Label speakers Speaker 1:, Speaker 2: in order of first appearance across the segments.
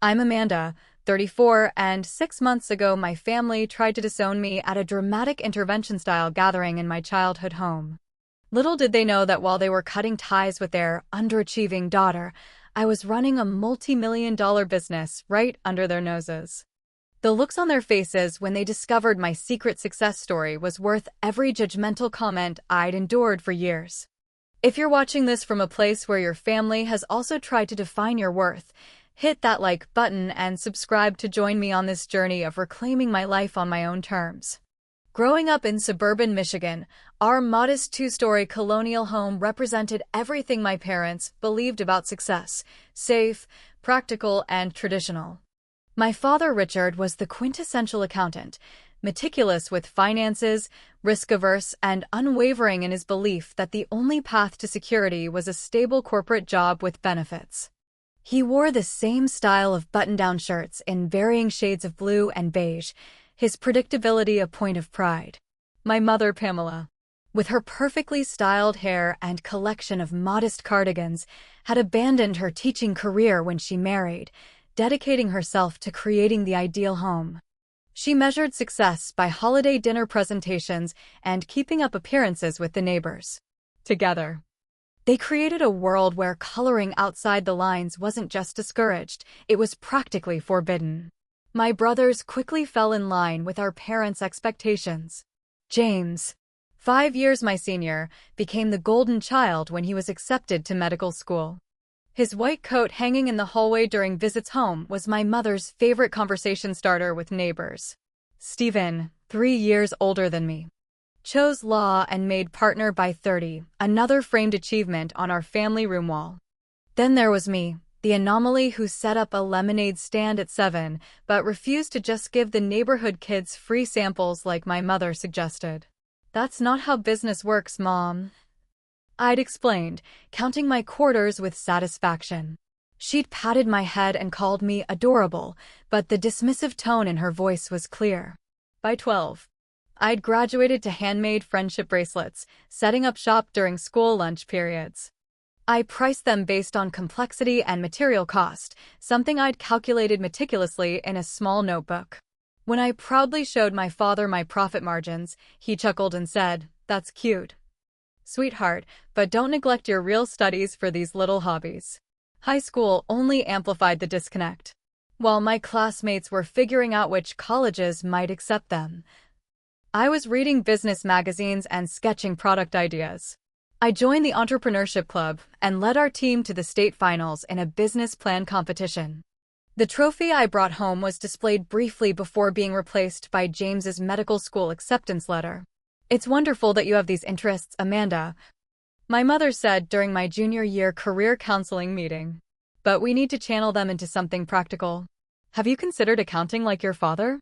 Speaker 1: I'm Amanda, 34, and 6 months ago my family tried to disown me at a dramatic intervention-style gathering in my childhood home. Little did they know that while they were cutting ties with their underachieving daughter, I was running a multi-million-dollar business right under their noses. The looks on their faces when they discovered my secret success story was worth every judgmental comment I'd endured for years. If you're watching this from a place where your family has also tried to define your worth, hit that like button and subscribe to join me on this journey of reclaiming my life on my own terms. Growing up in suburban Michigan, our modest two-story colonial home represented everything my parents believed about success: safe, practical, and traditional. My father, Richard, was the quintessential accountant, meticulous with finances, risk-averse, and unwavering in his belief that the only path to security was a stable corporate job with benefits. He wore the same style of button-down shirts in varying shades of blue and beige, his predictability a point of pride. My mother, Pamela, with her perfectly styled hair and collection of modest cardigans, had abandoned her teaching career when she married, dedicating herself to creating the ideal home. She measured success by holiday dinner presentations and keeping up appearances with the neighbors. Together, they created a world where coloring outside the lines wasn't just discouraged, it was practically forbidden. My brothers quickly fell in line with our parents' expectations. James, 5 years my senior, became the golden child when he was accepted to medical school. His white coat hanging in the hallway during visits home was my mother's favorite conversation starter with neighbors. Stephen, 3 years older than me, chose law and made partner by 30, another framed achievement on our family room wall. Then there was me, the anomaly who set up a lemonade stand at 7, but refused to just give the neighborhood kids free samples like my mother suggested. "That's not how business works, Mom," I'd explained, counting my quarters with satisfaction. She'd patted my head and called me adorable, but the dismissive tone in her voice was clear. By 12, I'd graduated to handmade friendship bracelets, setting up shop during school lunch periods. I priced them based on complexity and material cost, something I'd calculated meticulously in a small notebook. When I proudly showed my father my profit margins, he chuckled and said, "That's cute, sweetheart, but don't neglect your real studies for these little hobbies." High school only amplified the disconnect. While my classmates were figuring out which colleges might accept them, I was reading business magazines and sketching product ideas. I joined the entrepreneurship club and led our team to the state finals in a business plan competition. The trophy I brought home was displayed briefly before being replaced by James's medical school acceptance letter. "It's wonderful that you have these interests, Amanda," my mother said during my junior year career counseling meeting. "But we need to channel them into something practical. Have you considered accounting like your father?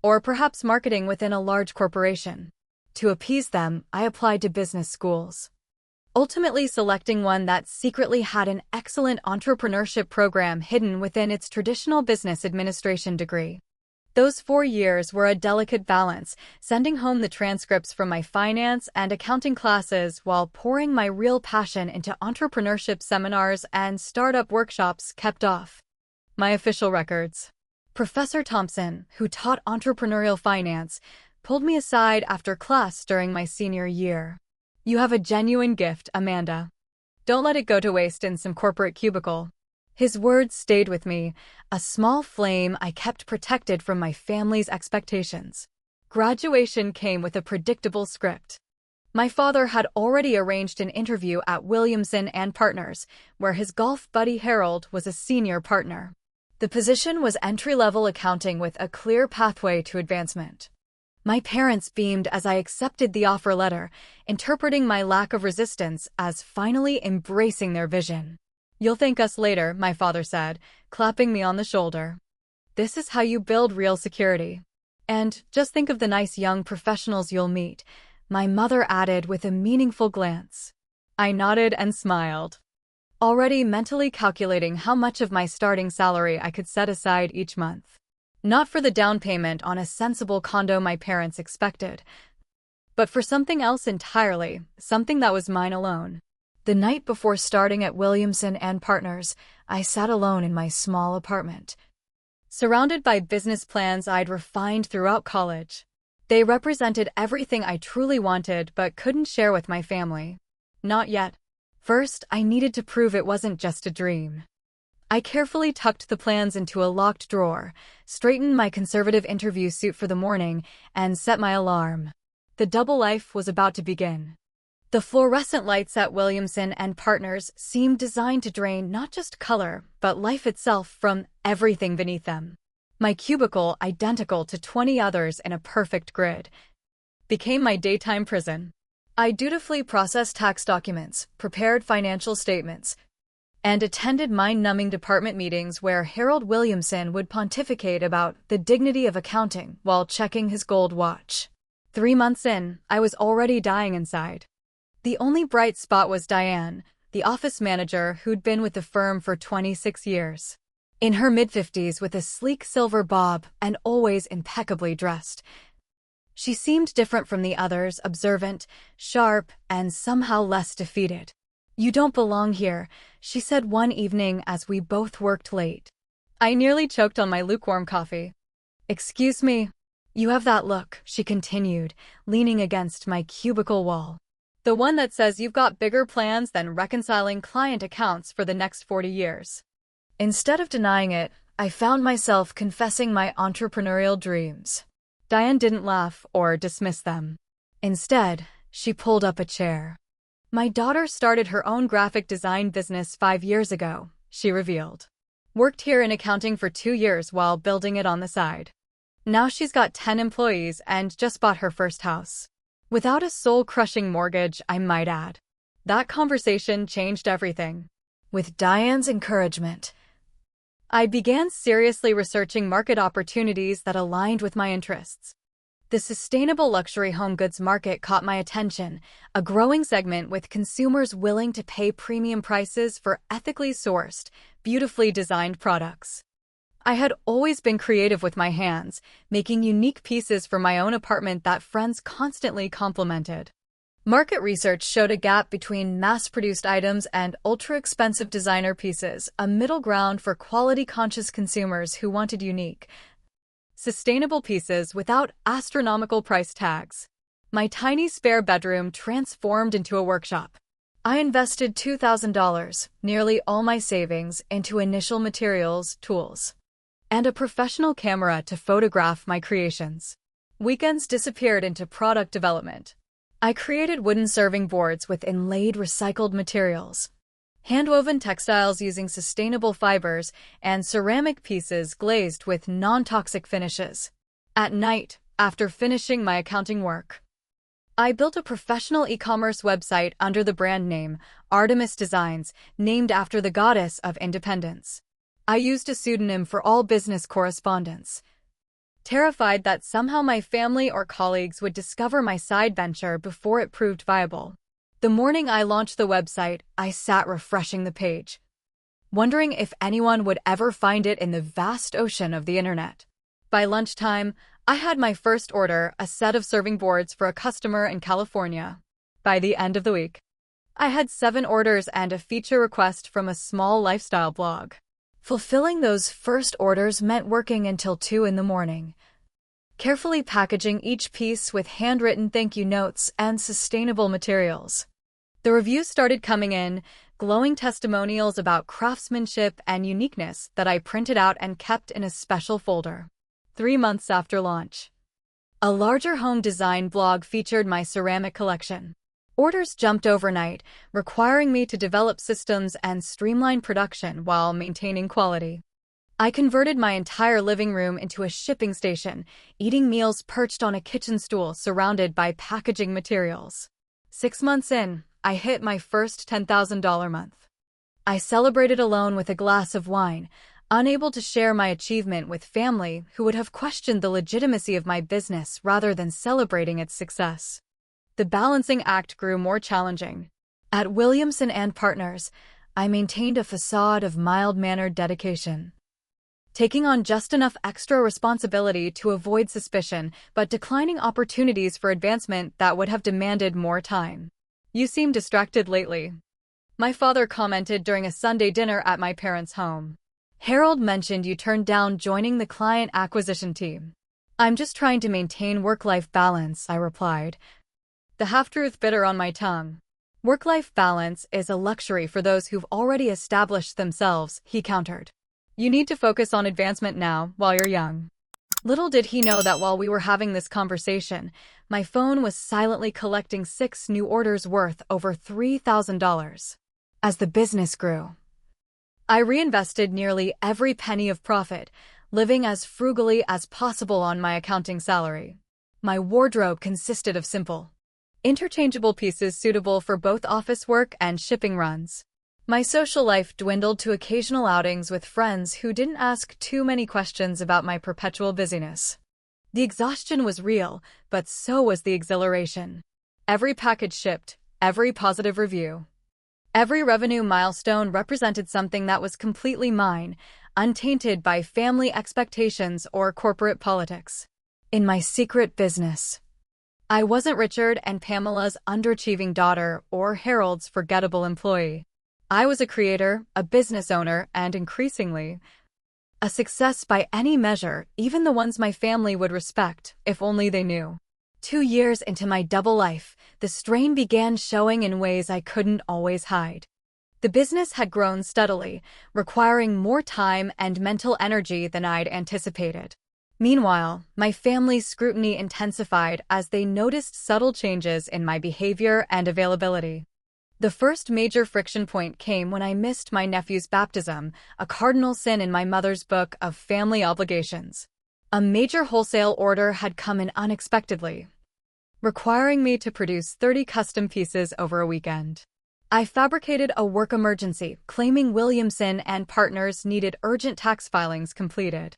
Speaker 1: Or perhaps marketing within a large corporation?" To appease them, I applied to business schools, ultimately selecting one that secretly had an excellent entrepreneurship program hidden within its traditional business administration degree. Those 4 years were a delicate balance, sending home the transcripts from my finance and accounting classes while pouring my real passion into entrepreneurship seminars and startup workshops kept off my official records. Professor Thompson, who taught entrepreneurial finance, pulled me aside after class during my senior year. "You have a genuine gift, Amanda. Don't let it go to waste in some corporate cubicle." His words stayed with me, a small flame I kept protected from my family's expectations. Graduation came with a predictable script. My father had already arranged an interview at Williamson and Partners, where his golf buddy Harold was a senior partner. The position was entry-level accounting with a clear pathway to advancement. My parents beamed as I accepted the offer letter, interpreting my lack of resistance as finally embracing their vision. "You'll thank us later," my father said, clapping me on the shoulder. "This is how you build real security. And just think of the nice young professionals you'll meet," my mother added with a meaningful glance. I nodded and smiled, already mentally calculating how much of my starting salary I could set aside each month. Not for the down payment on a sensible condo my parents expected, but for something else entirely, something that was mine alone. The night before starting at Williamson and Partners, I sat alone in my small apartment, surrounded by business plans I'd refined throughout college. They represented everything I truly wanted but couldn't share with my family. Not yet. First, I needed to prove it wasn't just a dream. I carefully tucked the plans into a locked drawer, straightened my conservative interview suit for the morning, and set my alarm. The double life was about to begin. The fluorescent lights at Williamson and Partners seemed designed to drain not just color, but life itself from everything beneath them. My cubicle, identical to 20 others in a perfect grid, became my daytime prison. I dutifully processed tax documents, prepared financial statements, and attended mind-numbing department meetings where Harold Williamson would pontificate about the dignity of accounting while checking his gold watch. 3 months in, I was already dying inside. The only bright spot was Diane, the office manager who'd been with the firm for 26 years. In her mid-50s with a sleek silver bob and always impeccably dressed, she seemed different from the others, observant, sharp, and somehow less defeated. "You don't belong here," she said one evening as we both worked late. I nearly choked on my lukewarm coffee. "Excuse me. You have that look," she continued, leaning against my cubicle wall. "The one that says you've got bigger plans than reconciling client accounts for the next 40 years. Instead of denying it, I found myself confessing my entrepreneurial dreams. Diane didn't laugh or dismiss them. Instead, she pulled up a chair. "My daughter started her own graphic design business 5 years ago," she revealed. "Worked here in accounting for 2 years while building it on the side. Now she's got 10 employees and just bought her first house. Without a soul-crushing mortgage, I might add." That conversation changed everything. With Diane's encouragement, I began seriously researching market opportunities that aligned with my interests. The sustainable luxury home goods market caught my attention, a growing segment with consumers willing to pay premium prices for ethically sourced, beautifully designed products. I had always been creative with my hands, making unique pieces for my own apartment that friends constantly complimented. Market research showed a gap between mass-produced items and ultra-expensive designer pieces, a middle ground for quality-conscious consumers who wanted unique, sustainable pieces without astronomical price tags. My tiny spare bedroom transformed into a workshop. I invested $2,000, nearly all my savings, into initial materials, tools, and a professional camera to photograph my creations. Weekends disappeared into product development. I created wooden serving boards with inlaid recycled materials, hand-woven textiles using sustainable fibers, and ceramic pieces glazed with non-toxic finishes. At night, after finishing my accounting work, I built a professional e-commerce website under the brand name Artemis Designs, named after the goddess of independence. I used a pseudonym for all business correspondence, terrified that somehow my family or colleagues would discover my side venture before it proved viable. The morning I launched the website, I sat refreshing the page, wondering if anyone would ever find it in the vast ocean of the internet. By lunchtime, I had my first order, a set of serving boards for a customer in California. By the end of the week, I had 7 orders and a feature request from a small lifestyle blog. Fulfilling those first orders meant working until 2 in the morning, carefully packaging each piece with handwritten thank you notes and sustainable materials. The reviews started coming in, glowing testimonials about craftsmanship and uniqueness that I printed out and kept in a special folder. 3 months after launch, a larger home design blog featured my ceramic collection. Orders jumped overnight, requiring me to develop systems and streamline production while maintaining quality. I converted my entire living room into a shipping station, eating meals perched on a kitchen stool surrounded by packaging materials. 6 months in, I hit my first $10,000 month. I celebrated alone with a glass of wine, unable to share my achievement with family who would have questioned the legitimacy of my business rather than celebrating its success. The balancing act grew more challenging. At Williamson and Partners, I maintained a facade of mild-mannered dedication, taking on just enough extra responsibility to avoid suspicion, but declining opportunities for advancement that would have demanded more time. "You seem distracted lately," my father commented during a Sunday dinner at my parents' home. Harold mentioned you turned down joining the client acquisition team. I'm just trying to maintain work-life balance, I replied, the half-truth bitter on my tongue. Work-life balance is a luxury for those who've already established themselves, he countered. You need to focus on advancement now, while you're young. Little did he know that while we were having this conversation, my phone was silently collecting 6 new orders worth over $3,000. As the business grew, I reinvested nearly every penny of profit, living as frugally as possible on my accounting salary. My wardrobe consisted of simple, interchangeable pieces suitable for both office work and shipping runs. My social life dwindled to occasional outings with friends who didn't ask too many questions about my perpetual busyness. The exhaustion was real, but so was the exhilaration. Every package shipped, every positive review, every revenue milestone represented something that was completely mine, untainted by family expectations or corporate politics. In my secret business, I wasn't Richard and Pamela's underachieving daughter or Harold's forgettable employee. I was a creator, a business owner, and increasingly, a success by any measure, even the ones my family would respect, if only they knew. 2 years into my double life, the strain began showing in ways I couldn't always hide. The business had grown steadily, requiring more time and mental energy than I'd anticipated. Meanwhile, my family's scrutiny intensified as they noticed subtle changes in my behavior and availability. The first major friction point came when I missed my nephew's baptism, a cardinal sin in my mother's book of family obligations. A major wholesale order had come in unexpectedly, requiring me to produce 30 custom pieces over a weekend. I fabricated a work emergency, claiming Williamson and Partners needed urgent tax filings completed.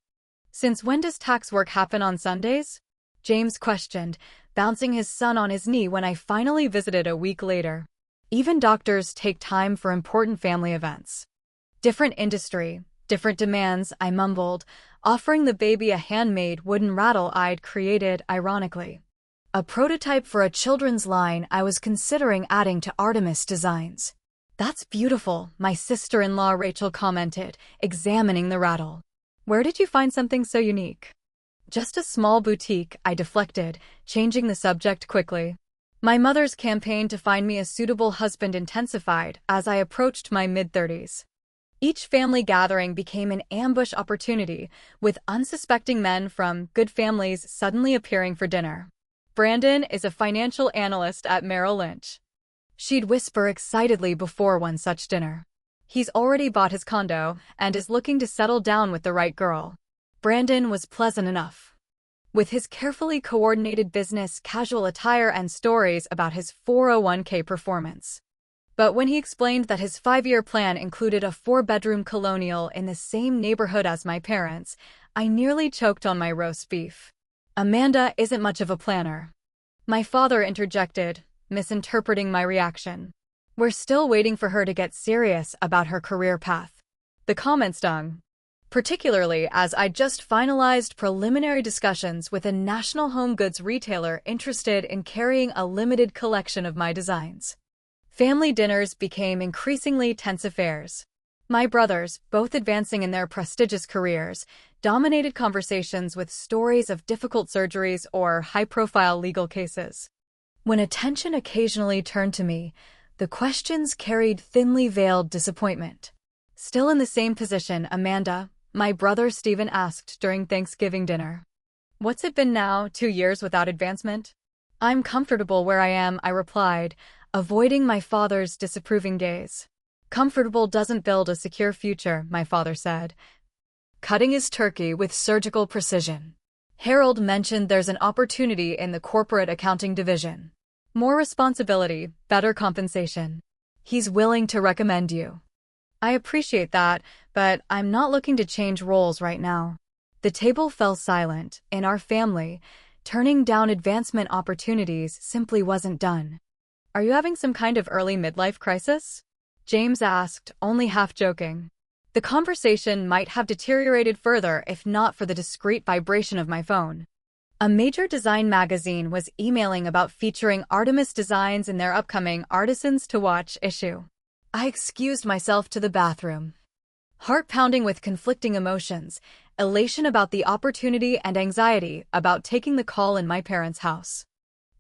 Speaker 1: Since when does tax work happen on Sundays? James questioned, bouncing his son on his knee when I finally visited a week later. Even doctors take time for important family events. Different industry, different demands, I mumbled, offering the baby a handmade wooden rattle I'd created ironically. A prototype for a children's line I was considering adding to Artemis Designs. That's beautiful, my sister-in-law Rachel commented, examining the rattle. Where did you find something so unique? Just a small boutique, I deflected, changing the subject quickly. My mother's campaign to find me a suitable husband intensified as I approached my mid-30s. Each family gathering became an ambush opportunity, with unsuspecting men from good families suddenly appearing for dinner. Brandon is a financial analyst at Merrill Lynch, she'd whisper excitedly before one such dinner. He's already bought his condo and is looking to settle down with the right girl. Brandon was pleasant enough, with his carefully coordinated business, casual attire, and stories about his 401k performance. But when he explained that his 5-year plan included a 4-bedroom colonial in the same neighborhood as my parents, I nearly choked on my roast beef. Amanda isn't much of a planner, my father interjected, misinterpreting my reaction. We're still waiting for her to get serious about her career path. The comment stung, particularly as I just finalized preliminary discussions with a national home goods retailer interested in carrying a limited collection of my designs. Family dinners became increasingly tense affairs. My brothers, both advancing in their prestigious careers, dominated conversations with stories of difficult surgeries or high-profile legal cases. When attention occasionally turned to me, the questions carried thinly veiled disappointment. Still in the same position, Amanda, my brother Stephen asked during Thanksgiving dinner. What's it been now, 2 years without advancement? I'm comfortable where I am, I replied, avoiding my father's disapproving gaze. Comfortable doesn't build a secure future, my father said, cutting his turkey with surgical precision. Harold mentioned there's an opportunity in the corporate accounting division. More responsibility, better compensation. He's willing to recommend you. I appreciate that, but I'm not looking to change roles right now. The table fell silent. In our family, turning down advancement opportunities simply wasn't done. Are you having some kind of early midlife crisis? James asked, only half joking. The conversation might have deteriorated further if not for the discreet vibration of my phone. A major design magazine was emailing about featuring Artemis designs in their upcoming Artisans to Watch issue. I excused myself to the bathroom, Heart pounding with conflicting emotions, elation about the opportunity and anxiety about taking the call in my parents' house.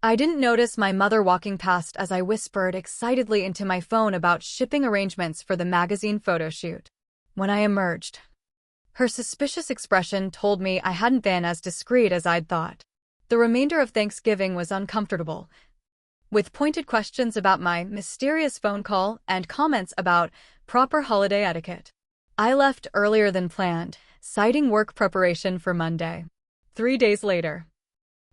Speaker 1: I didn't notice my mother walking past as I whispered excitedly into my phone about shipping arrangements for the magazine photo shoot. When I emerged, her suspicious expression told me I hadn't been as discreet as I'd thought. The remainder of Thanksgiving was uncomfortable, with pointed questions about my mysterious phone call and comments about proper holiday etiquette. I left earlier than planned, citing work preparation for Monday. 3 days later,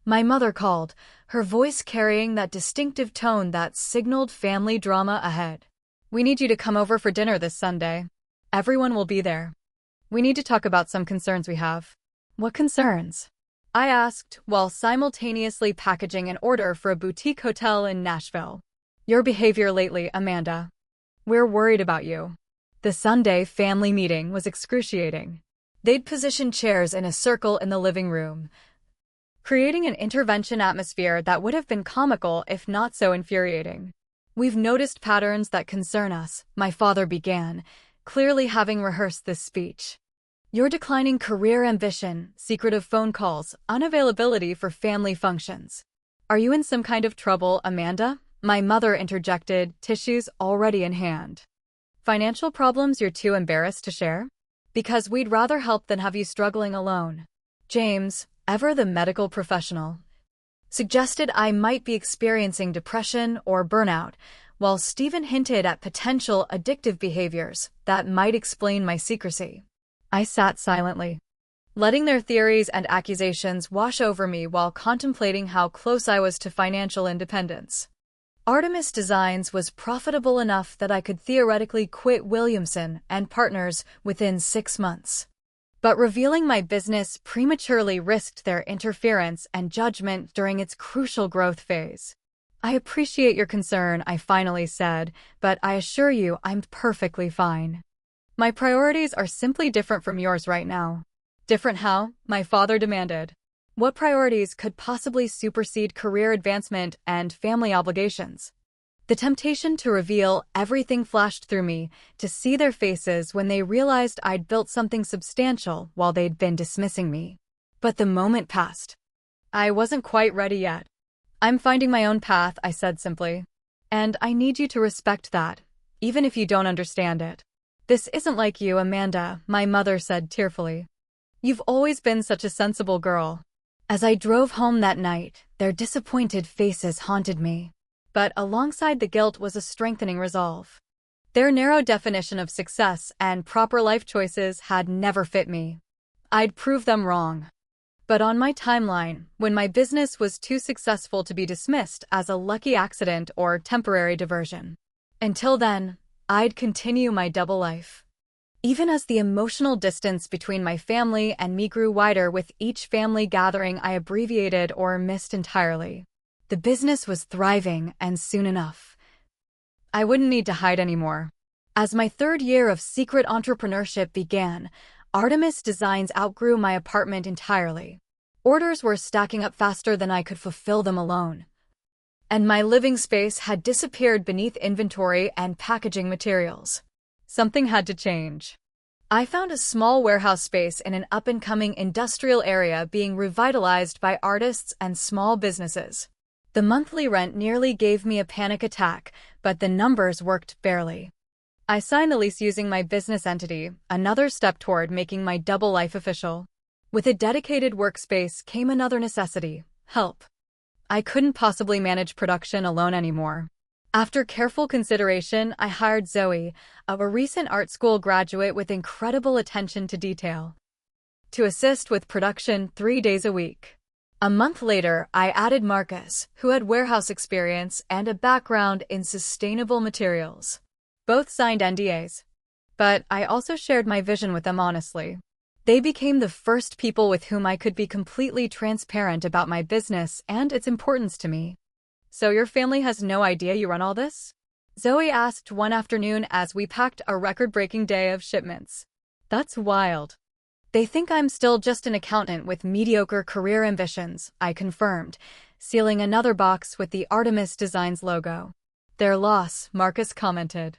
Speaker 1: my mother called, her voice carrying that distinctive tone that signaled family drama ahead. "We need you to come over for dinner this Sunday. Everyone will be there. We need to talk about some concerns we have." "What concerns?" I asked, while simultaneously packaging an order for a boutique hotel in Nashville. "Your behavior lately, Amanda. We're worried about you." The Sunday family meeting was excruciating. They'd positioned chairs in a circle in the living room, creating an intervention atmosphere that would have been comical if not so infuriating. "We've noticed patterns that concern us," my father began, clearly having rehearsed this speech. "Your declining career ambition, secretive phone calls, unavailability for family functions." "Are you in some kind of trouble, Amanda?" my mother interjected, tissues already in hand. "Financial problems you're too embarrassed to share? Because we'd rather help than have you struggling alone." James, ever the medical professional, suggested I might be experiencing depression or burnout, while Stephen hinted at potential addictive behaviors that might explain my secrecy. I sat silently, letting their theories and accusations wash over me while contemplating how close I was to financial independence. Artemis Designs was profitable enough that I could theoretically quit Williamson and Partners within 6 months. But revealing my business prematurely risked their interference and judgment during its crucial growth phase. "I appreciate your concern," I finally said, "but I assure you I'm perfectly fine. My priorities are simply different from yours right now." "Different how?" my father demanded. "What priorities could possibly supersede career advancement and family obligations?" The temptation to reveal everything flashed through me, to see their faces when they realized I'd built something substantial while they'd been dismissing me. But the moment passed. I wasn't quite ready yet. "I'm finding my own path," I said simply. "And I need you to respect that, even if you don't understand it." "This isn't like you, Amanda," my mother said tearfully. "You've always been such a sensible girl." As I drove home that night, their disappointed faces haunted me. But alongside the guilt was a strengthening resolve. Their narrow definition of success and proper life choices had never fit me. I'd prove them wrong. But on my timeline, when my business was too successful to be dismissed as a lucky accident or temporary diversion. Until then, I'd continue my double life. Even as the emotional distance between my family and me grew wider with each family gathering I abbreviated or missed entirely. The business was thriving, and soon enough, I wouldn't need to hide anymore. As my 3rd year of secret entrepreneurship began, Artemis Designs outgrew my apartment entirely. Orders were stacking up faster than I could fulfill them alone, and my living space had disappeared beneath inventory and packaging materials. Something had to change. I found a small warehouse space in an up-and-coming industrial area being revitalized by artists and small businesses. The monthly rent nearly gave me a panic attack, but the numbers worked barely. I signed the lease using my business entity, another step toward making my double life official. With a dedicated workspace came another necessity: help. I couldn't possibly manage production alone anymore. After careful consideration, I hired Zoe, a recent art school graduate with incredible attention to detail, to assist with production 3 days a week. A month later, I added Marcus, who had warehouse experience and a background in sustainable materials. Both signed NDAs. But I also shared my vision with them honestly. They became the first people with whom I could be completely transparent about my business and its importance to me. "So your family has no idea you run all this?" Zoe asked one afternoon as we packed a record-breaking day of shipments. "That's wild. They think I'm still just an accountant with mediocre career ambitions," I confirmed, sealing another box with the Artemis Designs logo. "Their loss," Marcus commented.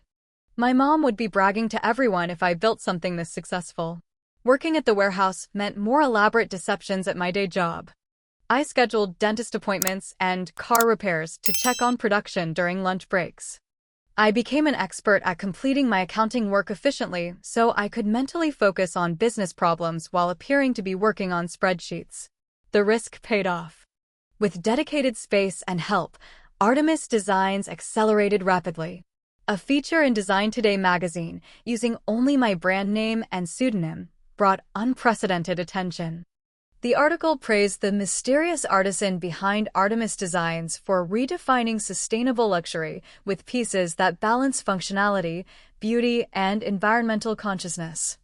Speaker 1: My mom would be bragging to everyone if I built something this successful. Working at the warehouse meant more elaborate deceptions at my day job. I scheduled dentist appointments and car repairs to check on production during lunch breaks. I became an expert at completing my accounting work efficiently so I could mentally focus on business problems while appearing to be working on spreadsheets. The risk paid off. With dedicated space and help, Artemis Designs accelerated rapidly. A feature in Design Today magazine, using only my brand name and pseudonym, brought unprecedented attention. The article praised the mysterious artisan behind Artemis Designs for redefining sustainable luxury with pieces that balance functionality, beauty, and environmental consciousness.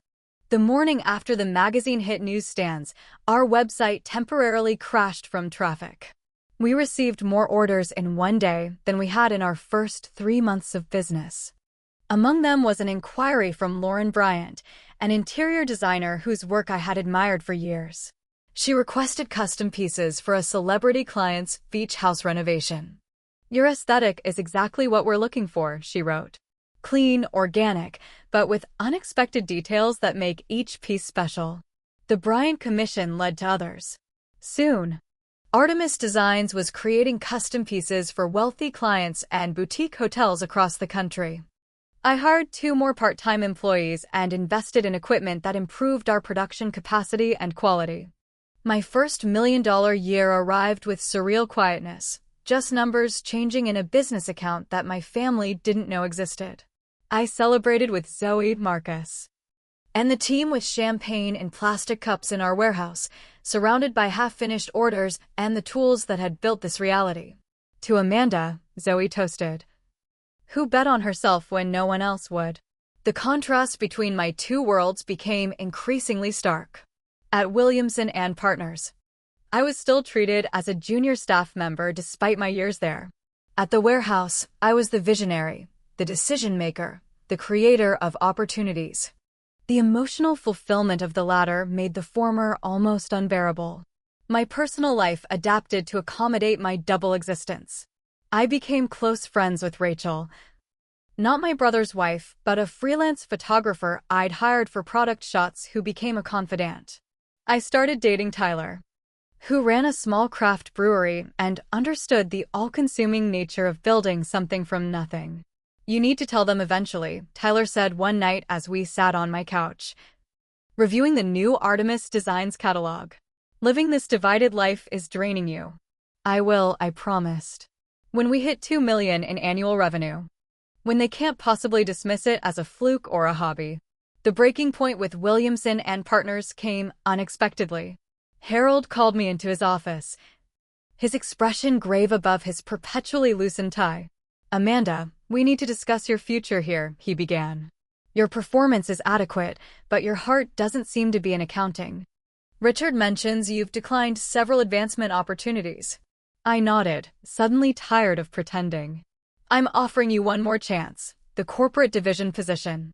Speaker 1: The morning after the magazine hit newsstands, our website temporarily crashed from traffic. We received more orders in one day than we had in our first 3 months of business. Among them was an inquiry from Lauren Bryant, an interior designer whose work I had admired for years. She requested custom pieces for a celebrity client's beach house renovation. "Your aesthetic is exactly what we're looking for," she wrote. Clean, organic, but with unexpected details that make each piece special. The Bryant commission led to others. Soon, Artemis Designs was creating custom pieces for wealthy clients and boutique hotels across the country. I hired 2 more part-time employees and invested in equipment that improved our production capacity and quality. My first $1 million year arrived with surreal quietness, just numbers changing in a business account that my family didn't know existed. I celebrated with Zoe, Marcus, and the team with champagne in plastic cups in our warehouse, surrounded by half-finished orders and the tools that had built this reality. To Amanda, Zoe toasted, who bet on herself when no one else would. The contrast between my 2 worlds became increasingly stark. At Williamson & Partners, I was still treated as a junior staff member despite my years there. At the warehouse, I was the visionary, the decision-maker, the creator of opportunities. The emotional fulfillment of the latter made the former almost unbearable. My personal life adapted to accommodate my double existence. I became close friends with Rachel, not my brother's wife, but a freelance photographer I'd hired for product shots who became a confidant. I started dating Tyler, who ran a small craft brewery and understood the all-consuming nature of building something from nothing. "You need to tell them eventually," Tyler said one night as we sat on my couch, reviewing the new Artemis Designs catalog. "Living this divided life is draining you." "I will," I promised. When we hit 2 million in annual revenue, when they can't possibly dismiss it as a fluke or a hobby. The breaking point with Williamson & Partners came unexpectedly. Harold called me into his office, his expression grave above his perpetually loosened tie. "Amanda, we need to discuss your future here," he began. "Your performance is adequate, but your heart doesn't seem to be in accounting. Richard mentions you've declined several advancement opportunities." I nodded, suddenly tired of pretending. "I'm offering you one more chance, the corporate division position.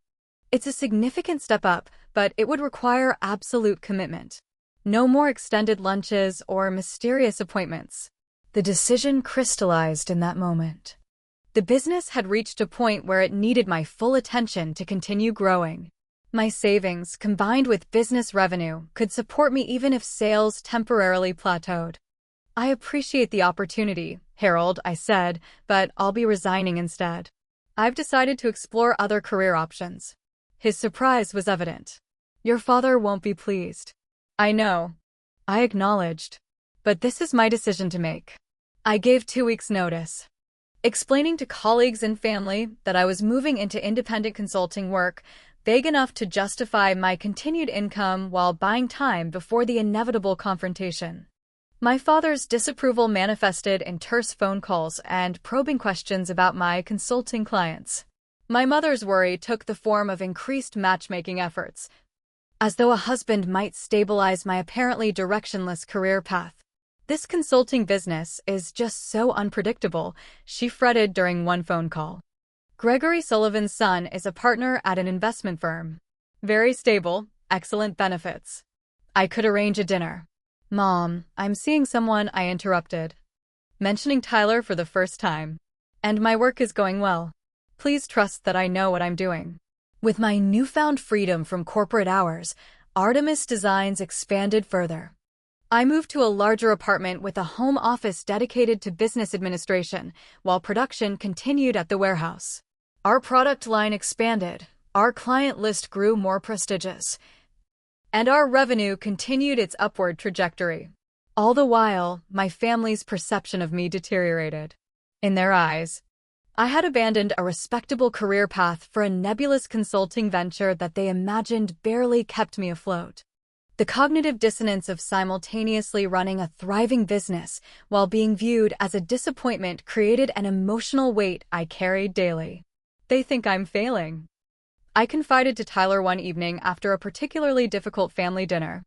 Speaker 1: It's a significant step up, but it would require absolute commitment. No more extended lunches or mysterious appointments." The decision crystallized in that moment. The business had reached a point where it needed my full attention to continue growing. My savings, combined with business revenue, could support me even if sales temporarily plateaued. "I appreciate the opportunity, Harold," I said, "but I'll be resigning instead. I've decided to explore other career options." His surprise was evident. "Your father won't be pleased." "I know," I acknowledged, "but this is my decision to make." I gave 2 weeks' notice, explaining to colleagues and family that I was moving into independent consulting work, vague enough to justify my continued income while buying time before the inevitable confrontation. My father's disapproval manifested in terse phone calls and probing questions about my consulting clients. My mother's worry took the form of increased matchmaking efforts, as though a husband might stabilize my apparently directionless career path. "This consulting business is just so unpredictable," she fretted during one phone call. "Gregory Sullivan's son is a partner at an investment firm. Very stable, excellent benefits. I could arrange a dinner." "Mom, I'm seeing someone," I interrupted, mentioning Tyler for the first time. "And my work is going well." Please trust that I know what I'm doing. With my newfound freedom from corporate hours, Artemis Designs expanded further. I moved to a larger apartment with a home office dedicated to business administration, while production continued at the warehouse. Our product line expanded, our client list grew more prestigious, and our revenue continued its upward trajectory. All the while, my family's perception of me deteriorated. In their eyes, I had abandoned a respectable career path for a nebulous consulting venture that they imagined barely kept me afloat. The cognitive dissonance of simultaneously running a thriving business while being viewed as a disappointment created an emotional weight I carried daily. They think I'm failing. I confided to Tyler one evening after a particularly difficult family dinner.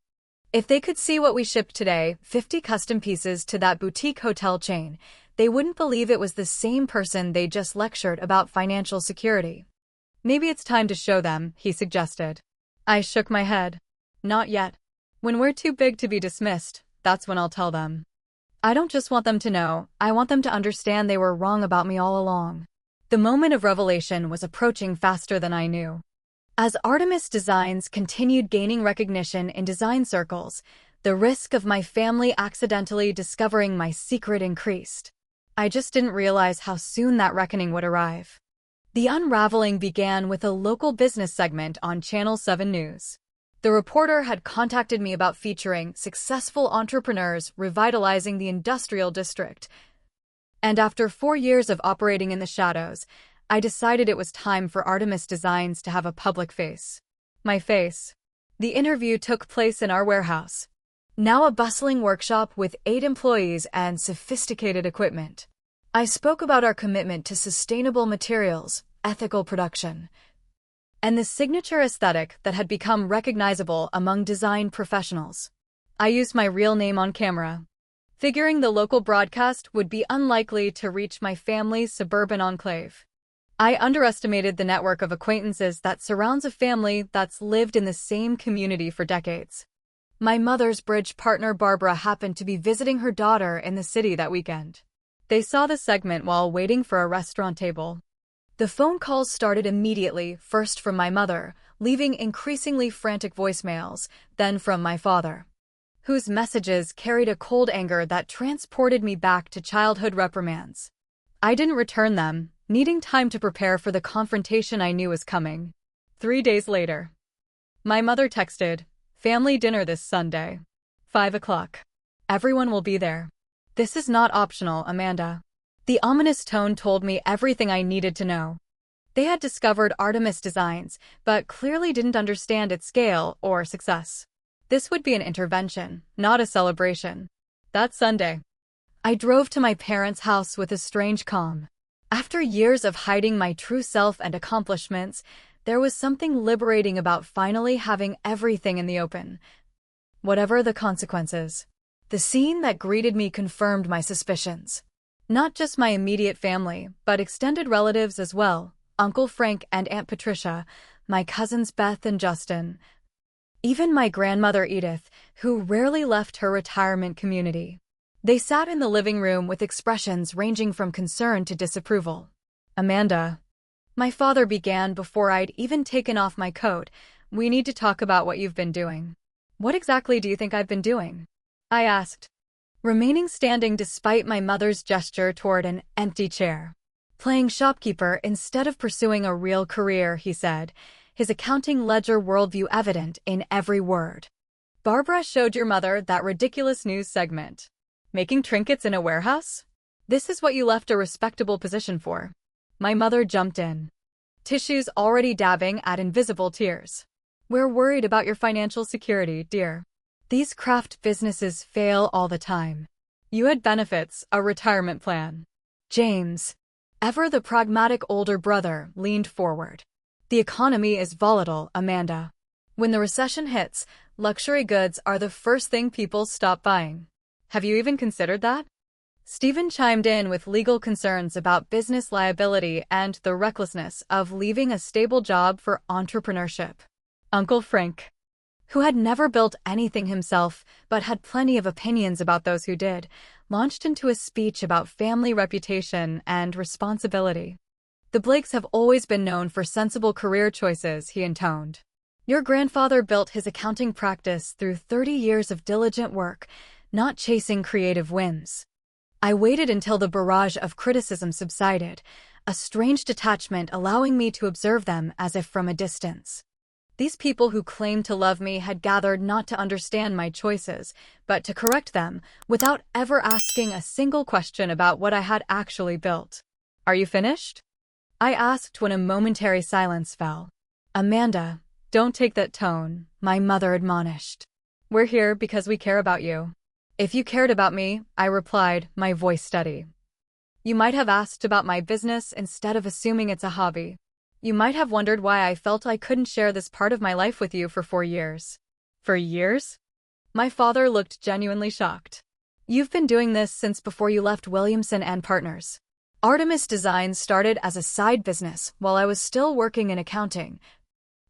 Speaker 1: If they could see what we shipped today, 50 custom pieces to that boutique hotel chain, they wouldn't believe it was the same person they just lectured about financial security. Maybe it's time to show them, he suggested. I shook my head. Not yet. When we're too big to be dismissed, that's when I'll tell them. I don't just want them to know, I want them to understand they were wrong about me all along. The moment of revelation was approaching faster than I knew. As Artemis Designs continued gaining recognition in design circles, the risk of my family accidentally discovering my secret increased. I just didn't realize how soon that reckoning would arrive. The unraveling began with a local business segment on Channel 7 News. The reporter had contacted me about featuring successful entrepreneurs revitalizing the industrial district. And after 4 years of operating in the shadows, I decided it was time for Artemis Designs to have a public face. My face. The interview took place in our warehouse, now a bustling workshop with 8 employees and sophisticated equipment. I spoke about our commitment to sustainable materials, ethical production, and the signature aesthetic that had become recognizable among design professionals. I used my real name on camera, figuring the local broadcast would be unlikely to reach my family's suburban enclave. I underestimated the network of acquaintances that surrounds a family that's lived in the same community for decades. My mother's bridge partner Barbara happened to be visiting her daughter in the city that weekend. They saw the segment while waiting for a restaurant table. The phone calls started immediately, first from my mother, leaving increasingly frantic voicemails, then from my father, whose messages carried a cold anger that transported me back to childhood reprimands. I didn't return them, needing time to prepare for the confrontation I knew was coming. 3 days later, my mother texted, "Family dinner this Sunday. 5 o'clock. Everyone will be there. This is not optional, Amanda." The ominous tone told me everything I needed to know. They had discovered Artemis Designs, but clearly didn't understand its scale or success. This would be an intervention, not a celebration. That Sunday, I drove to my parents' house with a strange calm. After years of hiding my true self and accomplishments, there was something liberating about finally having everything in the open, whatever the consequences. The scene that greeted me confirmed my suspicions. Not just my immediate family, but extended relatives as well, Uncle Frank and Aunt Patricia, my cousins Beth and Justin, even my grandmother Edith, who rarely left her retirement community. They sat in the living room with expressions ranging from concern to disapproval. "Amanda," my father began before I'd even taken off my coat, "we need to talk about what you've been doing." "What exactly do you think I've been doing?" I asked, remaining standing despite my mother's gesture toward an empty chair. "Playing shopkeeper instead of pursuing a real career," he said, his accounting ledger worldview evident in every word. "Barbara showed your mother that ridiculous news segment. Making trinkets in a warehouse? This is what you left a respectable position for." My mother jumped in, tissues already dabbing at invisible tears. "We're worried about your financial security, dear. These craft businesses fail all the time. You had benefits, a retirement plan." James, ever the pragmatic older brother, leaned forward. "The economy is volatile, Amanda. When the recession hits, luxury goods are the first thing people stop buying. Have you even considered that?" Stephen chimed in with legal concerns about business liability and the recklessness of leaving a stable job for entrepreneurship. Uncle Frank, who had never built anything himself but had plenty of opinions about those who did, launched into a speech about family reputation and responsibility. The Blakes have always been known for sensible career choices, he intoned. Your grandfather built his accounting practice through 30 years of diligent work, not chasing creative whims. I waited until the barrage of criticism subsided, a strange detachment allowing me to observe them as if from a distance. These people who claimed to love me had gathered not to understand my choices, but to correct them, without ever asking a single question about what I had actually built. Are you finished? I asked when a momentary silence fell. Amanda, don't take that tone, my mother admonished. We're here because we care about you. If you cared about me, I replied, my voice steady. You might have asked about my business instead of assuming it's a hobby. You might have wondered why I felt I couldn't share this part of my life with you for 4 years. For years? My father looked genuinely shocked. You've been doing this since before you left Williamson and Partners. Artemis Design started as a side business while I was still working in accounting.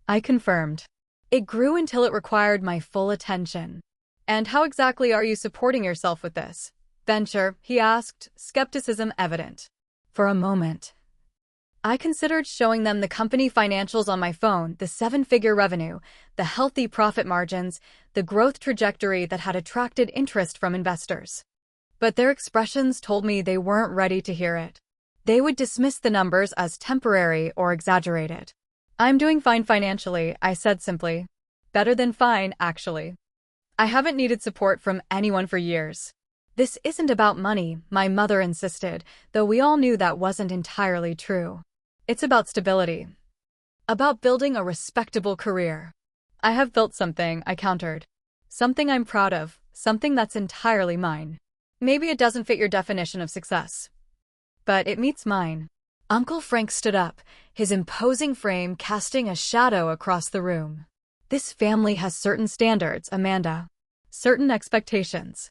Speaker 1: I confirmed. It grew until it required my full attention. And how exactly are you supporting yourself with this venture? He asked, skepticism evident. For a moment, I considered showing them the company financials on my phone, the 7-figure revenue, the healthy profit margins, the growth trajectory that had attracted interest from investors. But their expressions told me they weren't ready to hear it. They would dismiss the numbers as temporary or exaggerated. I'm doing fine financially, I said simply. Better than fine, actually. I haven't needed support from anyone for years. This isn't about money, my mother insisted, though we all knew that wasn't entirely true. It's about stability. About building a respectable career. I have built something, I countered. Something I'm proud of, something that's entirely mine. Maybe it doesn't fit your definition of success, but it meets mine. Uncle Frank stood up, his imposing frame casting a shadow across the room. This family has certain standards, Amanda. Certain expectations.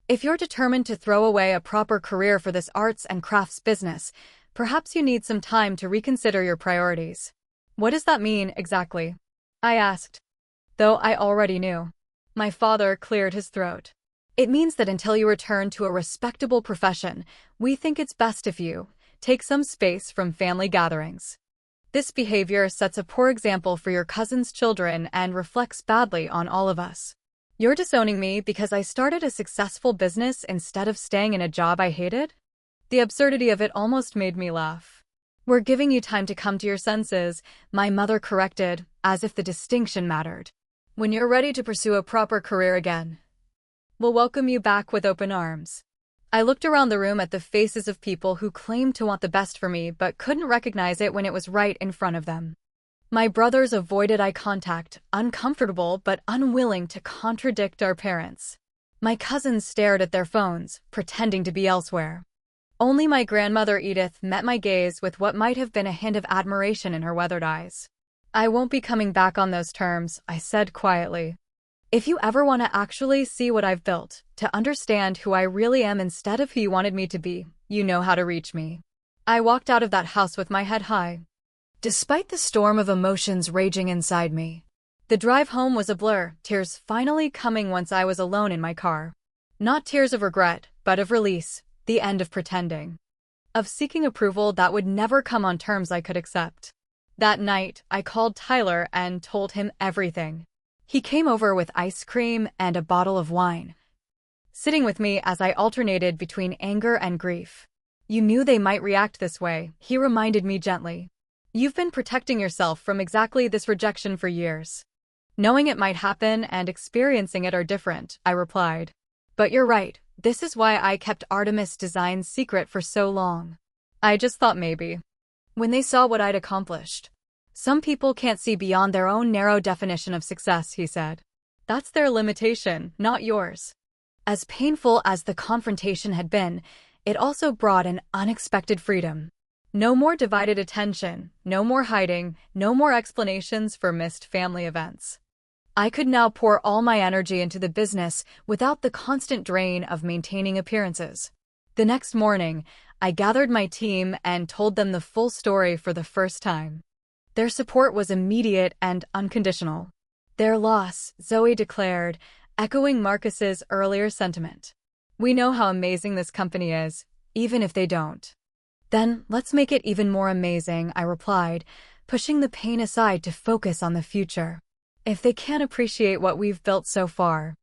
Speaker 1: If you're determined to throw away a proper career for this arts and crafts business, perhaps you need some time to reconsider your priorities. What does that mean, exactly? I asked. Though I already knew. My father cleared his throat. It means that until you return to a respectable profession, we think it's best if you take some space from family gatherings. This behavior sets a poor example for your cousin's children and reflects badly on all of us. You're disowning me because I started a successful business instead of staying in a job I hated? The absurdity of it almost made me laugh. We're giving you time to come to your senses, my mother corrected, as if the distinction mattered. When you're ready to pursue a proper career again, we'll welcome you back with open arms. I looked around the room at the faces of people who claimed to want the best for me but couldn't recognize it when it was right in front of them. My brothers avoided eye contact, uncomfortable but unwilling to contradict our parents. My cousins stared at their phones, pretending to be elsewhere. Only my grandmother Edith met my gaze with what might have been a hint of admiration in her weathered eyes. I won't be coming back on those terms, I said quietly. If you ever want to actually see what I've built, to understand who I really am instead of who you wanted me to be, you know how to reach me. I walked out of that house with my head high. Despite the storm of emotions raging inside me, the drive home was a blur, tears finally coming once I was alone in my car. Not tears of regret, but of release, the end of pretending. Of seeking approval that would never come on terms I could accept. That night, I called Tyler and told him everything. He came over with ice cream and a bottle of wine, sitting with me as I alternated between anger and grief. You knew they might react this way, he reminded me gently. You've been protecting yourself from exactly this rejection for years. Knowing it might happen and experiencing it are different, I replied. But you're right, this is why I kept Artemis Design's secret for so long. I just thought maybe, when they saw what I'd accomplished. Some people can't see beyond their own narrow definition of success, he said. That's their limitation, not yours. As painful as the confrontation had been, it also brought an unexpected freedom. No more divided attention, no more hiding, no more explanations for missed family events. I could now pour all my energy into the business without the constant drain of maintaining appearances. The next morning, I gathered my team and told them the full story for the first time. Their support was immediate and unconditional. Their loss, Zoe declared, echoing Marcus's earlier sentiment. We know how amazing this company is, even if they don't. Then let's make it even more amazing, I replied, pushing the pain aside to focus on the future. If they can't appreciate what we've built so far,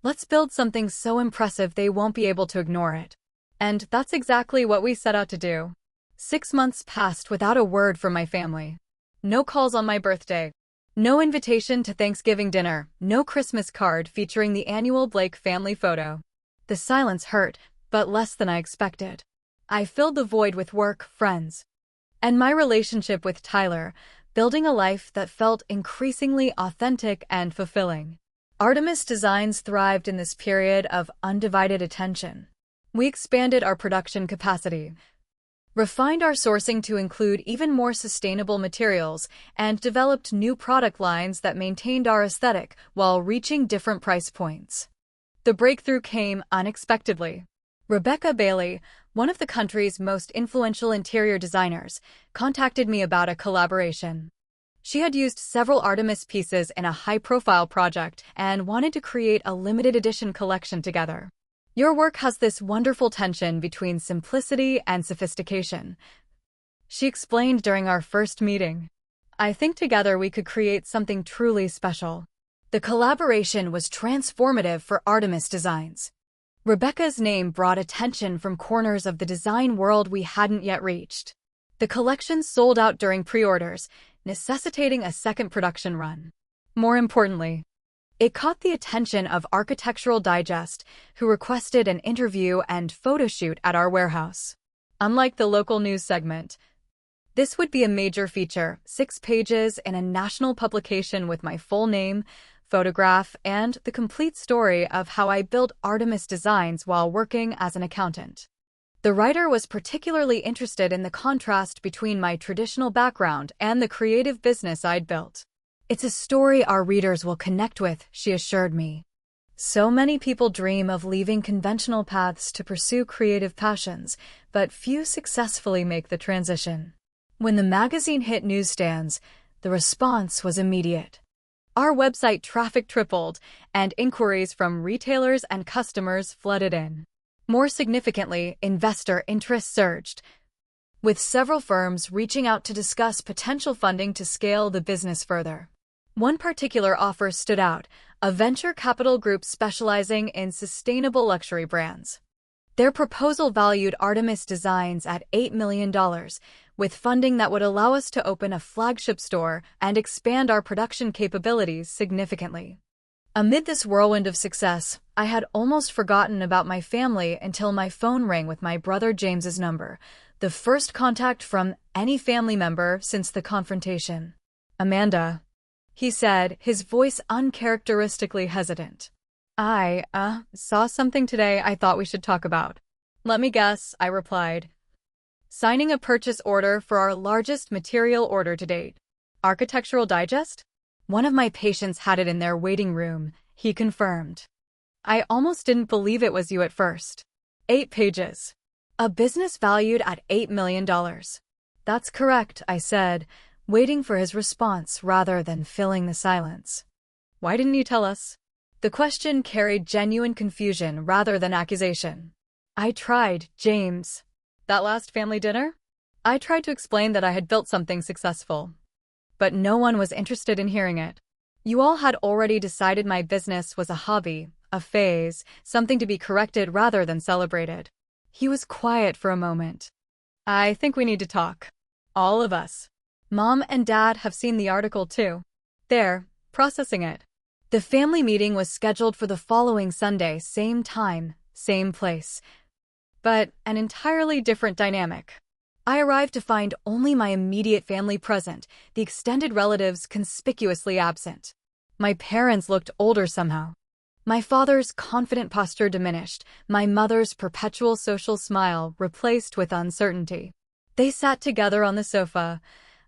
Speaker 1: let's build something so impressive they won't be able to ignore it. And that's exactly what we set out to do. 6 months passed without a word from my family. No calls on my birthday. No invitation to Thanksgiving dinner. No Christmas card featuring the annual Blake family photo. The silence hurt, but less than I expected. I filled the void with work, friends, and my relationship with Tyler, building a life that felt increasingly authentic and fulfilling. Artemis Designs thrived in this period of undivided attention. We expanded our production capacity, refined our sourcing to include even more sustainable materials, and developed new product lines that maintained our aesthetic while reaching different price points. The breakthrough came unexpectedly. Rebecca Bailey, one of the country's most influential interior designers, contacted me about a collaboration. She had used several Artemis pieces in a high-profile project and wanted to create a limited edition collection together. Your work has this wonderful tension between simplicity and sophistication, she explained during our first meeting. I think together we could create something truly special. The collaboration was transformative for Artemis Designs. Rebecca's name brought attention from corners of the design world we hadn't yet reached. The collection sold out during pre-orders, necessitating a second production run. More importantly, it caught the attention of Architectural Digest, who requested an interview and photo shoot at our warehouse. Unlike the local news segment, this would be a major feature, 6 pages in a national publication with my full name, photograph, and the complete story of how I built Artemis Designs while working as an accountant. The writer was particularly interested in the contrast between my traditional background and the creative business I'd built. It's a story our readers will connect with, she assured me. So many people dream of leaving conventional paths to pursue creative passions, but few successfully make the transition. When the magazine hit newsstands, the response was immediate. Our website traffic tripled, and inquiries from retailers and customers flooded in. More significantly, investor interest surged, with several firms reaching out to discuss potential funding to scale the business further. One particular offer stood out, a venture capital group specializing in sustainable luxury brands. Their proposal valued Artemis Designs at $8 million, with funding that would allow us to open a flagship store and expand our production capabilities significantly. Amid this whirlwind of success, I had almost forgotten about my family until my phone rang with my brother James's number, the first contact from any family member since the confrontation. Amanda, he said, his voice uncharacteristically hesitant. I saw something today I thought we should talk about. Let me guess, I replied. Signing a purchase order for our largest material order to date. Architectural Digest? One of my patients had it in their waiting room, he confirmed. I almost didn't believe it was you at first. 8 pages. A business valued at $8 million. That's correct, I said, waiting for his response rather than filling the silence. Why didn't you tell us? The question carried genuine confusion rather than accusation. I tried, James. That last family dinner? I tried to explain that I had built something successful. But no one was interested in hearing it. You all had already decided my business was a hobby, a phase, something to be corrected rather than celebrated. He was quiet for a moment. I think we need to talk. All of us. Mom and Dad have seen the article too. They're processing it. The family meeting was scheduled for the following Sunday, same time, same place. But an entirely different dynamic. I arrived to find only my immediate family present, the extended relatives conspicuously absent. My parents looked older somehow. My father's confident posture diminished, my mother's perpetual social smile replaced with uncertainty. They sat together on the sofa,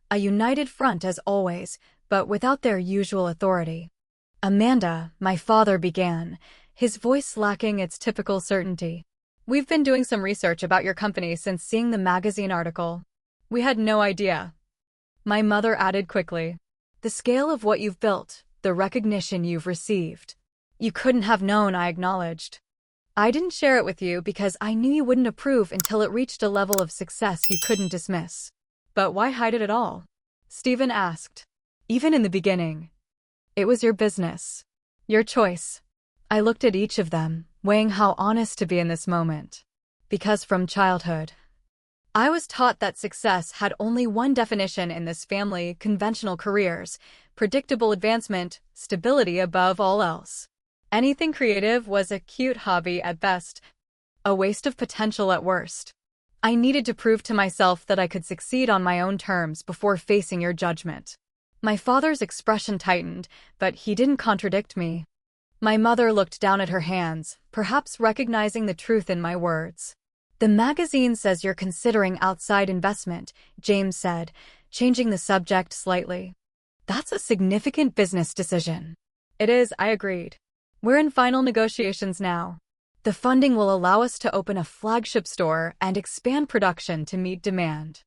Speaker 1: a united front as always, but without their usual authority. Amanda, my father began, his voice lacking its typical certainty. We've been doing some research about your company since seeing the magazine article. We had no idea. My mother added quickly. The scale of what you've built, the recognition you've received. You couldn't have known, I acknowledged. I didn't share it with you because I knew you wouldn't approve until it reached a level of success you couldn't dismiss. But why hide it at all? Stephen asked. Even in the beginning. It was your business. Your choice. I looked at each of them, weighing how honest to be in this moment. Because from childhood, I was taught that success had only one definition in this family: conventional careers, predictable advancement, stability above all else. Anything creative was a cute hobby at best, a waste of potential at worst. I needed to prove to myself that I could succeed on my own terms before facing your judgment. My father's expression tightened, but he didn't contradict me. My mother looked down at her hands, perhaps recognizing the truth in my words. The magazine says you're considering outside investment, James said, changing the subject slightly. That's a significant business decision. It is, I agreed. We're in final negotiations now. The funding will allow us to open a flagship store and expand production to meet demand.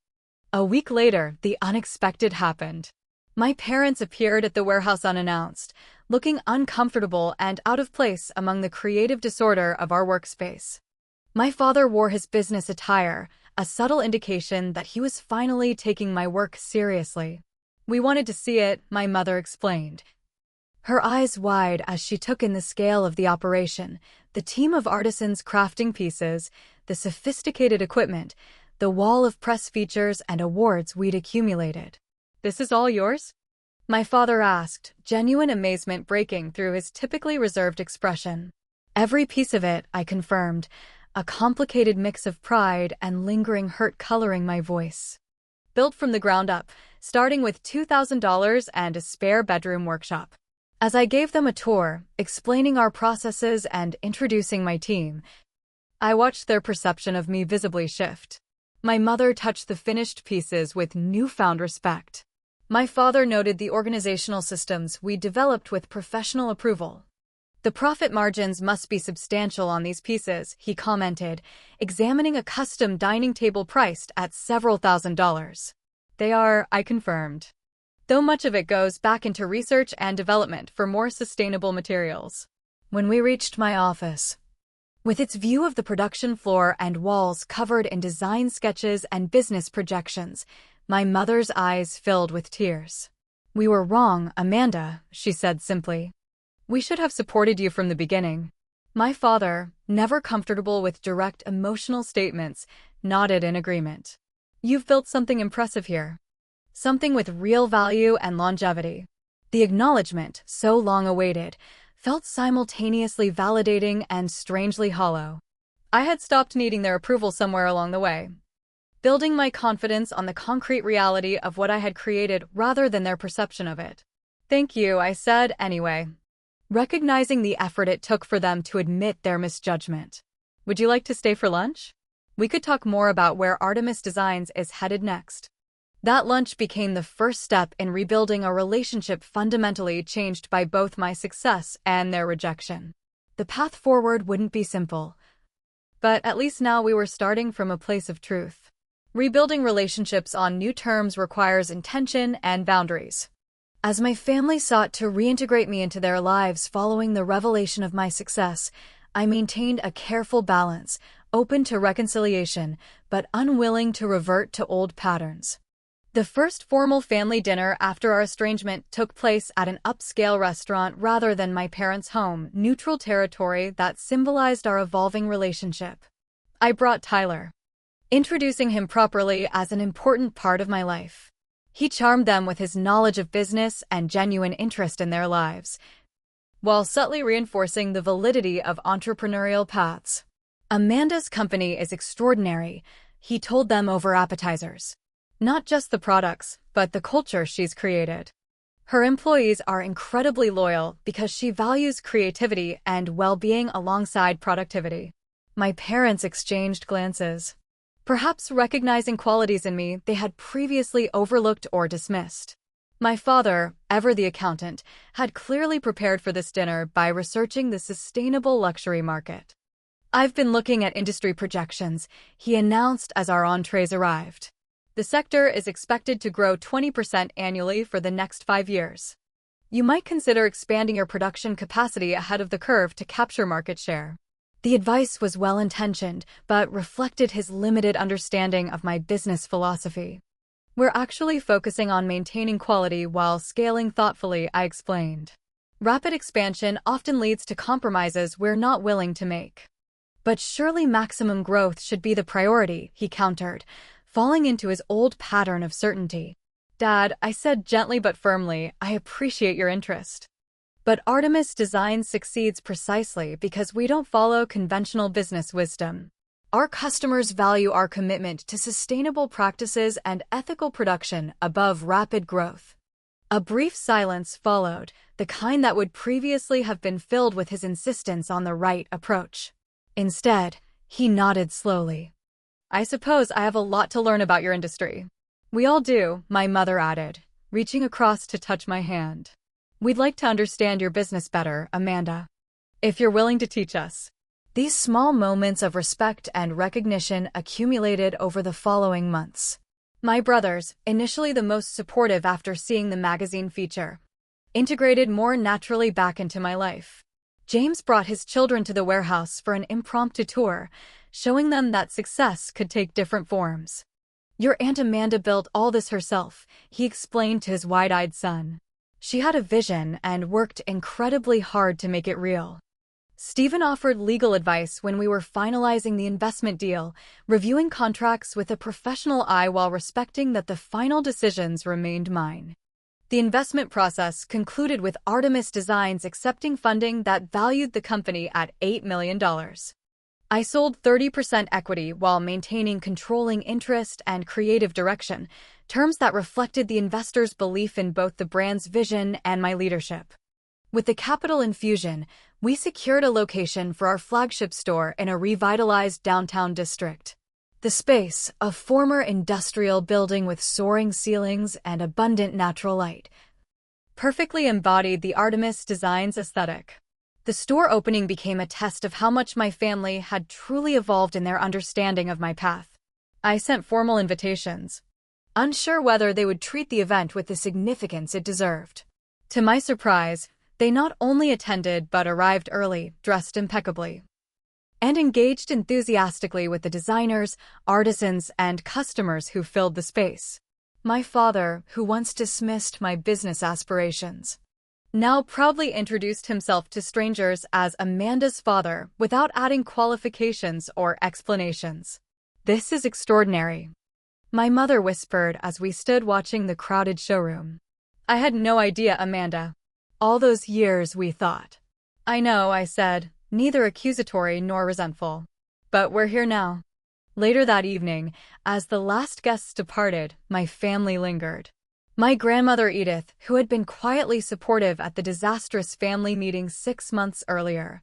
Speaker 1: A week later, the unexpected happened. My parents appeared at the warehouse unannounced, looking uncomfortable and out of place among the creative disorder of our workspace. My father wore his business attire, a subtle indication that he was finally taking my work seriously. We wanted to see it, my mother explained, her eyes wide as she took in the scale of the operation, the team of artisans crafting pieces, the sophisticated equipment, the wall of press features and awards we'd accumulated. This is all yours? My father asked, genuine amazement breaking through his typically reserved expression. Every piece of it, I confirmed, a complicated mix of pride and lingering hurt coloring my voice. Built from the ground up, starting with $2,000 and a spare bedroom workshop. As I gave them a tour, explaining our processes and introducing my team, I watched their perception of me visibly shift. My mother touched the finished pieces with newfound respect. My father noted the organizational systems we developed with professional approval. The profit margins must be substantial on these pieces, he commented, examining a custom dining table priced at several $1,000s. They are, I confirmed. Though much of it goes back into research and development for more sustainable materials. When we reached my office, with its view of the production floor and walls covered in design sketches and business projections, my mother's eyes filled with tears. We were wrong, Amanda, she said simply. We should have supported you from the beginning. My father, never comfortable with direct emotional statements, nodded in agreement. You've built something impressive here. Something with real value and longevity. The acknowledgement, so long awaited, felt simultaneously validating and strangely hollow. I had stopped needing their approval somewhere along the way, building my confidence on the concrete reality of what I had created rather than their perception of it. Thank you, I said anyway, recognizing the effort it took for them to admit their misjudgment. Would you like to stay for lunch? We could talk more about where Artemis Designs is headed next. That lunch became the first step in rebuilding a relationship fundamentally changed by both my success and their rejection. The path forward wouldn't be simple, but at least now we were starting from a place of truth. Rebuilding relationships on new terms requires intention and boundaries. As my family sought to reintegrate me into their lives following the revelation of my success, I maintained a careful balance, open to reconciliation, but unwilling to revert to old patterns. The first formal family dinner after our estrangement took place at an upscale restaurant rather than my parents' home, neutral territory that symbolized our evolving relationship. I brought Tyler, introducing him properly as an important part of my life. He charmed them with his knowledge of business and genuine interest in their lives, while subtly reinforcing the validity of entrepreneurial paths. Amanda's company is extraordinary, he told them over appetizers. Not just the products, but the culture she's created. Her employees are incredibly loyal because she values creativity and well-being alongside productivity. My parents exchanged glances, perhaps recognizing qualities in me they had previously overlooked or dismissed. My father, ever the accountant, had clearly prepared for this dinner by researching the sustainable luxury market. I've been looking at industry projections, he announced as our entrees arrived. The sector is expected to grow 20% annually for the next 5 years. You might consider expanding your production capacity ahead of the curve to capture market share. The advice was well-intentioned, but reflected his limited understanding of my business philosophy. We're actually focusing on maintaining quality while scaling thoughtfully, I explained. Rapid expansion often leads to compromises we're not willing to make. But surely maximum growth should be the priority, he countered, falling into his old pattern of certainty. Dad, I said gently but firmly, I appreciate your interest. But Artemis Design succeeds precisely because we don't follow conventional business wisdom. Our customers value our commitment to sustainable practices and ethical production above rapid growth. A brief silence followed, the kind that would previously have been filled with his insistence on the right approach. Instead, he nodded slowly. I suppose I have a lot to learn about your industry. We all do, my mother added, reaching across to touch my hand. We'd like to understand your business better, Amanda. If you're willing to teach us. These small moments of respect and recognition accumulated over the following months. My brothers, initially the most supportive after seeing the magazine feature, integrated more naturally back into my life. James brought his children to the warehouse for an impromptu tour, showing them that success could take different forms. Your Aunt Amanda built all this herself, he explained to his wide-eyed son. She had a vision and worked incredibly hard to make it real. Stephen offered legal advice when we were finalizing the investment deal, reviewing contracts with a professional eye while respecting that the final decisions remained mine. The investment process concluded with Artemis Designs accepting funding that valued the company at $8 million. I sold 30% equity while maintaining controlling interest and creative direction, terms that reflected the investors' belief in both the brand's vision and my leadership. With the capital infusion, we secured a location for our flagship store in a revitalized downtown district. The space, a former industrial building with soaring ceilings and abundant natural light, perfectly embodied the Artemis Designs aesthetic. The store opening became a test of how much my family had truly evolved in their understanding of my path. I sent formal invitations, unsure whether they would treat the event with the significance it deserved. To my surprise, they not only attended but arrived early, dressed impeccably, and engaged enthusiastically with the designers, artisans, and customers who filled the space. My father, who once dismissed my business aspirations, now proudly introduced himself to strangers as Amanda's father without adding qualifications or explanations. This is extraordinary, my mother whispered as we stood watching the crowded showroom. I had no idea, Amanda. All those years we thought. I know, I said, neither accusatory nor resentful. But we're here now. Later that evening, as the last guests departed, my family lingered. My grandmother Edith, who had been quietly supportive at the disastrous family meeting 6 months earlier,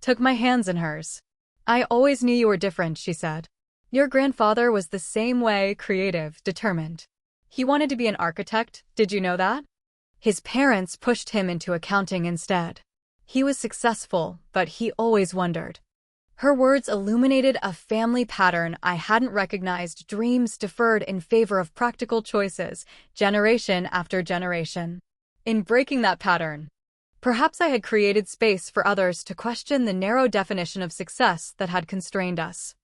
Speaker 1: took my hands in hers. I always knew you were different, she said. Your grandfather was the same way, creative, determined. He wanted to be an architect, did you know that? His parents pushed him into accounting instead. He was successful, but he always wondered. Her words illuminated a family pattern I hadn't recognized. Dreams deferred in favor of practical choices, generation after generation. In breaking that pattern, perhaps I had created space for others to question the narrow definition of success that had constrained us.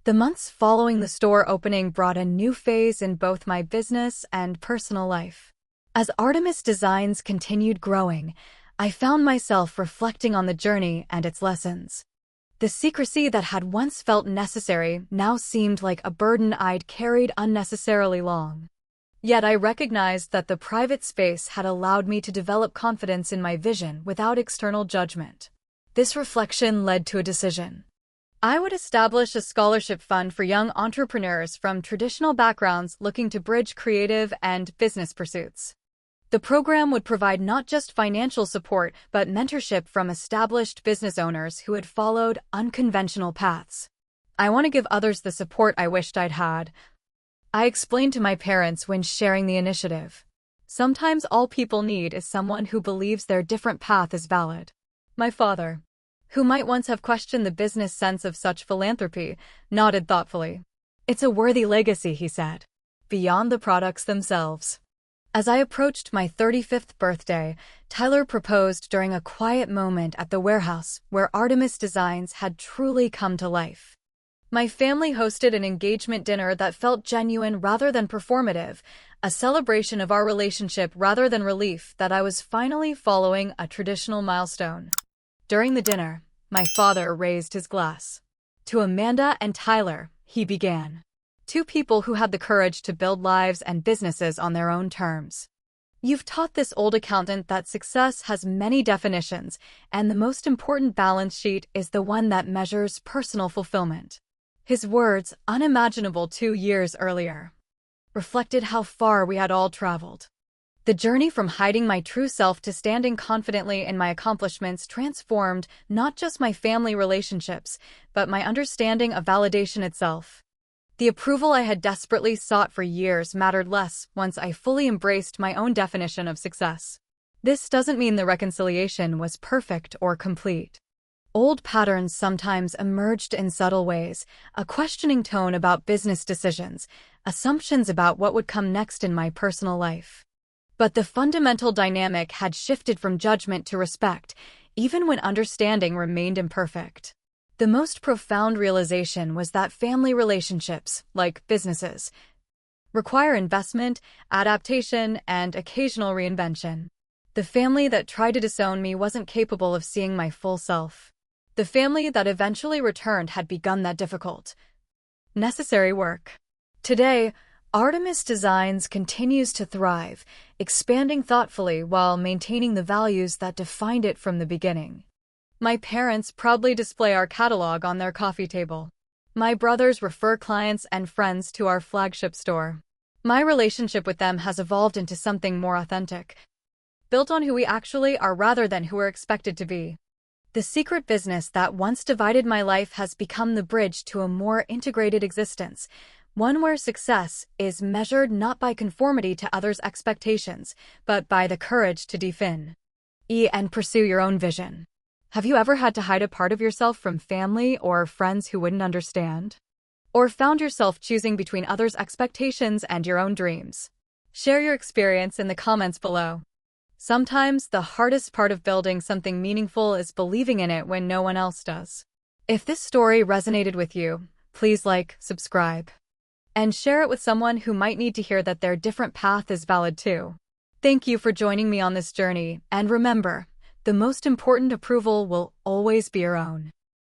Speaker 1: The months following the store opening brought a new phase in both my business and personal life. As Artemis Designs continued growing, I found myself reflecting on the journey and its lessons. The secrecy that had once felt necessary now seemed like a burden I'd carried unnecessarily long. Yet I recognized that the private space had allowed me to develop confidence in my vision without external judgment. This reflection led to a decision. I would establish a scholarship fund for young entrepreneurs from traditional backgrounds looking to bridge creative and business pursuits. The program would provide not just financial support, but mentorship from established business owners who had followed unconventional paths. I want to give others the support I wished I'd had, I explained to my parents when sharing the initiative. Sometimes all people need is someone who believes their different path is valid. My father, who might once have questioned the business sense of such philanthropy, nodded thoughtfully. It's a worthy legacy, he said, beyond the products themselves. As I approached my 35th birthday, Tyler proposed during a quiet moment at the warehouse where Artemis Designs had truly come to life. My family hosted an engagement dinner that felt genuine rather than performative, a celebration of our relationship rather than relief that I was finally following a traditional milestone. During the dinner, my father raised his glass. To Amanda and Tyler, he began. Two people who had the courage to build lives and businesses on their own terms. You've taught this old accountant that success has many definitions, and the most important balance sheet is the one that measures personal fulfillment. His words, unimaginable 2 years earlier, reflected how far we had all traveled. The journey from hiding my true self to standing confidently in my accomplishments transformed not just my family relationships, but my understanding of validation itself. The approval I had desperately sought for years mattered less once I fully embraced my own definition of success. This doesn't mean the reconciliation was perfect or complete. Old patterns sometimes emerged in subtle ways, a questioning tone about business decisions, assumptions about what would come next in my personal life. But the fundamental dynamic had shifted from judgment to respect, even when understanding remained imperfect. The most profound realization was that family relationships, like businesses, require investment, adaptation, and occasional reinvention. The family that tried to disown me wasn't capable of seeing my full self. The family that eventually returned had begun that difficult, necessary work. Today, Artemis Designs continues to thrive, expanding thoughtfully while maintaining the values that defined it from the beginning. My parents proudly display our catalog on their coffee table. My brothers refer clients and friends to our flagship store. My relationship with them has evolved into something more authentic, built on who we actually are rather than who we're expected to be. The secret business that once divided my life has become the bridge to a more integrated existence, one where success is measured not by conformity to others' expectations, but by the courage to define and pursue your own vision. Have you ever had to hide a part of yourself from family or friends who wouldn't understand? Or found yourself choosing between others' expectations and your own dreams? Share your experience in the comments below. Sometimes the hardest part of building something meaningful is believing in it when no one else does. If this story resonated with you, please like, subscribe, and share it with someone who might need to hear that their different path is valid too. Thank you for joining me on this journey, and remember, the most important approval will always be your own.